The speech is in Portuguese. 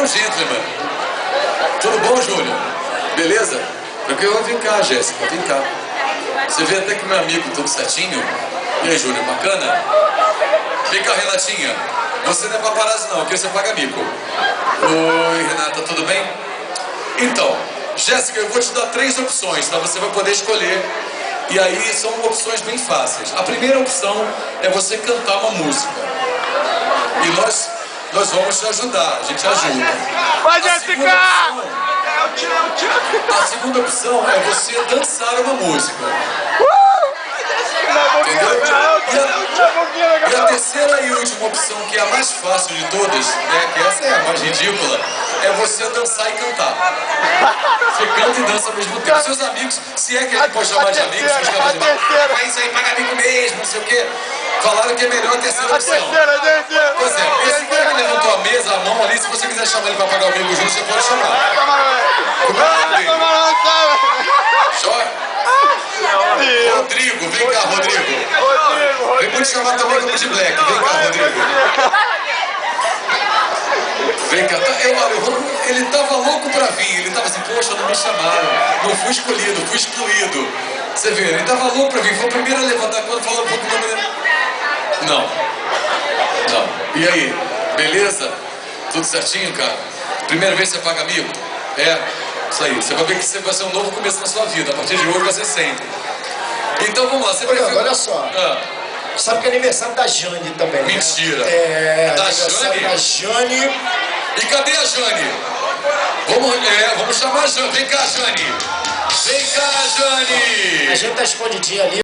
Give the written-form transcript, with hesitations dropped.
um gentleman. Tudo bom, Júlio? Beleza? Vem cá, Jéssica, vem cá. Você vê até que meu amigo, tudo certinho? E aí, Júlio, bacana? Vem cá, Renatinha. Você não é paparazzi não, aqui você paga mico. Oi, Renata, tudo bem? Então, Jéssica, eu vou te dar 3 opções, tá? Você vai poder escolher. E aí são opções bem fáceis. A primeira opção é você cantar uma música. E nós vamos te ajudar, a gente ajuda. Vai, Jéssica! A segunda opção é você dançar uma música. Entendeu? E a terceira e última opção, que é a mais fácil de todas, né, que essa é a mais ridícula, é você dançar e cantar. Você canta e dança ao mesmo tempo. Seus amigos, se é que a gente pode chamar de amigos, mas isso aí paga amigo mesmo, não sei o quê. Falaram que é melhor a terceira opção. Pois é, esse cara que levantou a mesa, a mão ali, se você quiser chamar ele para pagar o amigo junto, você pode chamar. Rodrigo, vem cá, Rodrigo. Vem muito chamar também como de Black. Vem cá, Rodrigo. Vem cá. Ele tava louco pra vir. Ele tava assim, poxa, não me chamaram. Não fui escolhido, fui excluído. Você vê, ele tava louco pra vir. Foi o primeiro a levantar quando falou um pouco do nome. Não. E aí, beleza? Tudo certinho, cara? Primeira vez que você paga amigo? É. Isso aí, você vai ver que vai ser um novo começo na sua vida. A partir de hoje vai ser sempre. Então vamos lá, você prefere... Olha só. Sabe que é aniversário da Jane também. Mentira. Né? É, da aniversário Jane? da Jane. E cadê a Jane? Vamos chamar a Jane. Vem cá, Jane. Vem cá, Jane. A Jane tá escondidinha ali.